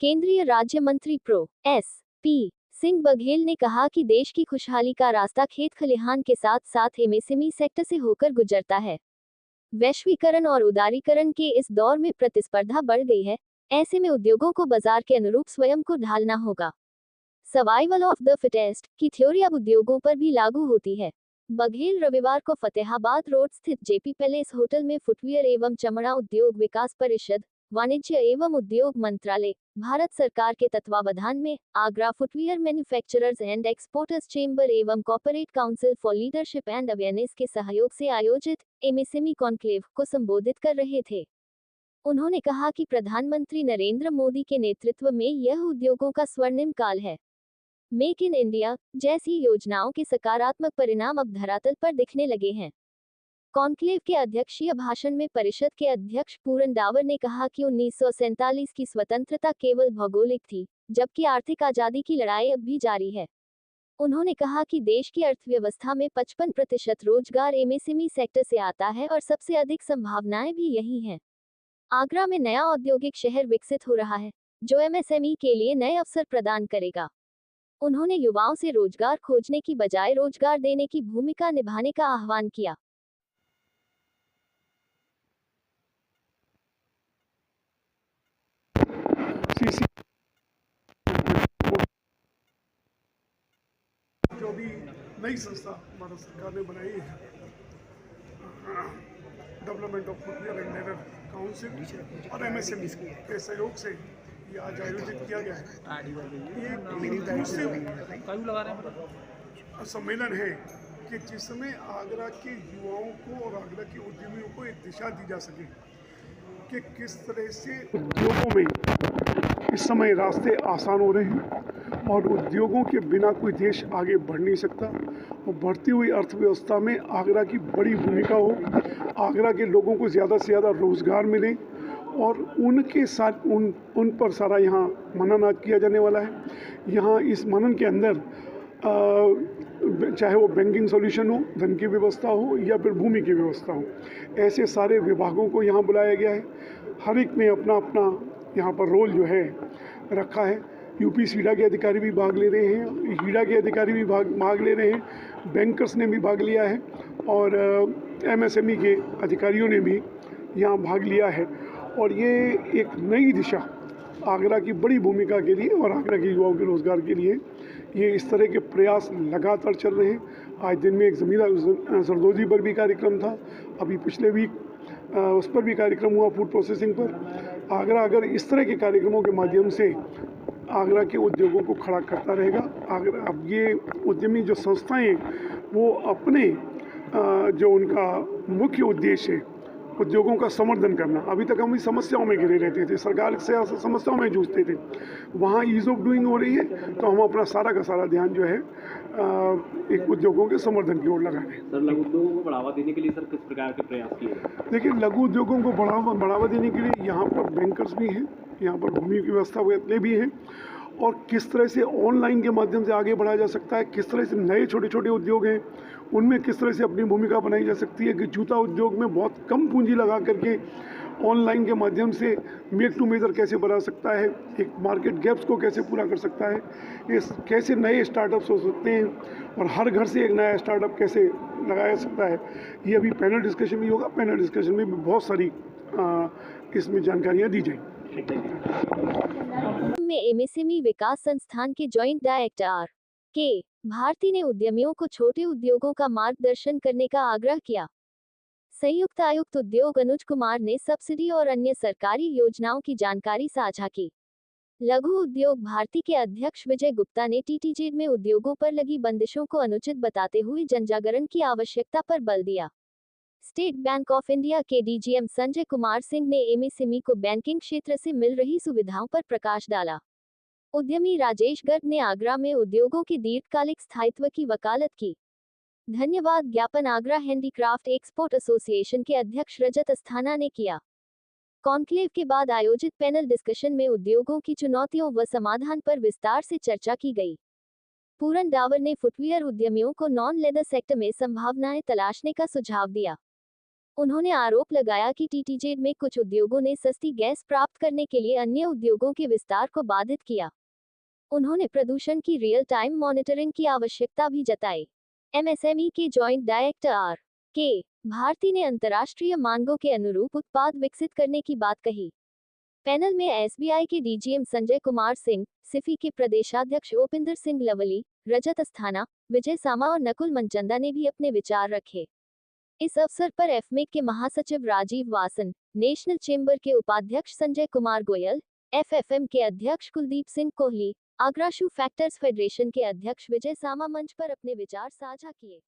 केंद्रीय राज्य मंत्री pro S P Singh Baghel ने कहा कि देश की खुशहाली का रास्ता खेत खलिहान के साथ साथ एमएसएमई सेक्टर से होकर गुजरता है। वैश्वीकरण और उदारीकरण के इस दौर में प्रतिस्पर्धा बढ़ गई है। ऐसे में उद्योगों को बाजार के अनुरूप स्वयं को ढालना होगा। सर्वाइवल ऑफ द फिटेस्ट की थ्योरी अब उद्योगों पर भी लागू होती है। बघेल रविवार को फतेहाबाद रोड स्थित जेपी पैलेस होटल में फुटवियर एवं चमड़ा उद्योग विकास परिषद, वाणिज्य एवं उद्योग मंत्रालय, भारत सरकार के तत्वावधान में Agra footwear manufacturers and exporters chamber एवं corporate council for leadership and awareness के सहयोग से आयोजित एमएसएमई कॉन्क्लेव को संबोधित कर रहे थे। उन्होंने कहा कि प्रधानमंत्री नरेंद्र मोदी के नेतृत्व में यह उद्योगों का स्वर्णिम काल है। मेक इन इंडिया जैसी योजनाओं के सकारात्मक परिणाम अब धरातल पर दिखने लगे हैं। कॉन्क्लेव के अध्यक्षीय भाषण में परिषद के अध्यक्ष पूरन डावर ने कहा कि 1947 की स्वतंत्रता केवल भौगोलिक थी, जबकि आर्थिक आजादी की लड़ाई अब भी जारी है। उन्होंने कहा कि देश की अर्थव्यवस्था में 55% रोजगार एमएसएमई सेक्टर से आता है और सबसे अधिक संभावनाएं भी यही हैं। आगरा में नया औद्योगिक शहर विकसित हो रहा है, जो एमएसएमई के लिए नए अवसर प्रदान करेगा। उन्होंने युवाओं से रोजगार खोजने की बजाय रोजगार देने की भूमिका निभाने का आह्वान किया। जो भी नई संस्था भारत सरकार ने बनाई है, development of footwear and leather council और एमएसएमई के सहयोग से ये आज आयोजित किया गया है। ये दूसरे सम्मेलन है कि जिसमें आगरा के युवाओं को और आगरा के उद्यमियों को एक दिशा दी जा सके कि किस तरह से उद्योगों में इस समय रास्ते आसान हो रहे हैं और उद्योगों के बिना कोई देश आगे बढ़ नहीं सकता। और बढ़ती हुई अर्थव्यवस्था में आगरा की बड़ी भूमिका हो, आगरा के लोगों को ज़्यादा से ज़्यादा रोज़गार मिले और उनके साथ उन पर सारा यहाँ मनन आज किया जाने वाला है। यहाँ इस मनन के अंदर चाहे वो बैंकिंग सॉल्यूशन हो, धन की व्यवस्था हो या फिर भूमि की व्यवस्था हो, ऐसे सारे विभागों को यहाँ बुलाया गया है। हर एक ने अपना अपना यहाँ पर रोल जो है रखा है। यूपी सीडा के अधिकारी भी भाग ले रहे हैं, हीडा के अधिकारी भी भाग ले रहे हैं, बैंकर्स ने भी भाग लिया है और एमएसएमई के अधिकारियों ने भी यहाँ भाग लिया है। और ये एक नई दिशा आगरा की बड़ी भूमिका के लिए और आगरा के युवाओं के रोज़गार के लिए ये इस तरह के प्रयास लगातार चल रहे हैं। आज दिन में एक ज़मींदार जरदोजी पर भी कार्यक्रम था, अभी पिछले वीक उस पर भी कार्यक्रम हुआ फूड प्रोसेसिंग पर। आगरा अगर इस तरह के कार्यक्रमों के माध्यम से आगरा के उद्योगों को खड़ा करता रहेगा, आगरा अब ये उद्यमी जो संस्थाएं वो अपने जो उनका मुख्य उद्देश्य है उद्योगों का संवर्धन करना। अभी तक हम इस समस्याओं में घिरे रहते थे, सरकार से समस्याओं में जूझते थे, वहाँ ईज ऑफ डूइंग हो रही है तो हम अपना सारा का सारा ध्यान जो है एक उद्योगों के संवर्धन की ओर लगा रहे हैं। सर, लघु उद्योगों को बढ़ावा देने के लिए सर किस प्रकार के प्रयास किए गए? देखिए, लघु उद्योगों को बढ़ावा देने के लिए यहाँ पर बैंकर्स भी हैं, यहाँ पर भूमि की व्यवस्था वाले भी हैं और किस तरह से ऑनलाइन के माध्यम से आगे बढ़ाया जा सकता है, किस तरह से नए छोटे छोटे उद्योग हैं उनमें किस तरह से अपनी भूमिका बनाई जा सकती है कि जूता उद्योग में बहुत कम पूंजी लगा करके ऑनलाइन के माध्यम से मेक टू मेजर कैसे बना सकता है, एक मार्केट गैप्स को कैसे पूरा कर सकता है, इस कैसे नए स्टार्टअप्स हो सकते हैं और हर घर से एक नया स्टार्टअप कैसे लगाया सकता है। ये अभी पैनल डिस्कशन भी होगा, पैनल डिस्कशन में भी बहुत सारी इसमें जानकारियाँ दी जाएंगी। में एमएसएमई विकास संस्थान के जॉइंट डायरेक्टर आर के भारती ने उद्यमियों को छोटे उद्योगों का मार्गदर्शन करने का आग्रह किया। संयुक्त आयुक्त उद्योग अनुज कुमार ने सब्सिडी और अन्य सरकारी योजनाओं की जानकारी साझा की। लघु उद्योग भारती के अध्यक्ष विजय गुप्ता ने टीटीजेड में उद्योगों पर लगी बंदिशों को अनुचित बताते हुए जनजागरण की आवश्यकता पर बल दिया। स्टेट बैंक ऑफ इंडिया के डीजीएम संजय कुमार सिंह ने एमएसएमई को बैंकिंग क्षेत्र से मिल रही सुविधाओं पर प्रकाश डाला। उद्यमी राजेश गर्ग ने आगरा में उद्योगों के दीर्घकालिक स्थायित्व की वकालत की। धन्यवाद ज्ञापन आगरा हैंडीक्राफ्ट एक्सपोर्ट एसोसिएशन के अध्यक्ष रजत अस्थाना ने किया। कॉन्क्लेव के बाद आयोजित पैनल डिस्कशन में उद्योगों की चुनौतियों व समाधान पर विस्तार से चर्चा की गई। पूरन डावर ने फुटवियर उद्यमियों को नॉन लेदर सेक्टर में संभावनाएं तलाशने का सुझाव दिया। उन्होंने आरोप लगाया कि टीटीजेड में कुछ उद्योगों ने सस्ती गैस प्राप्त करने के लिए अन्य उद्योगों के विस्तार को बाधित किया। उन्होंने प्रदूषण की रियल टाइम मॉनिटरिंग की आवश्यकता भी जताई। एमएसएमई के जॉइंट डायरेक्टर आर के भारती ने अंतर्राष्ट्रीय मांगों के अनुरूप उत्पाद विकसित करने की बात कही। पैनल में एसबीआई के डीजीएम संजय कुमार सिंह, सिफी के प्रदेशाध्यक्ष ओपिंदर सिंह लवली, रजत अस्थाना, विजय सामा और नकुल मनचंदा ने भी अपने विचार रखे। इस अवसर पर एफमेक के महासचिव राजीव वासन, नेशनल चेंबर के उपाध्यक्ष संजय कुमार गोयल, एफएफएम के अध्यक्ष कुलदीप सिंह कोहली, आगरा शू फैक्टर्स फेडरेशन के अध्यक्ष विजय सामा मंच पर अपने विचार साझा किए।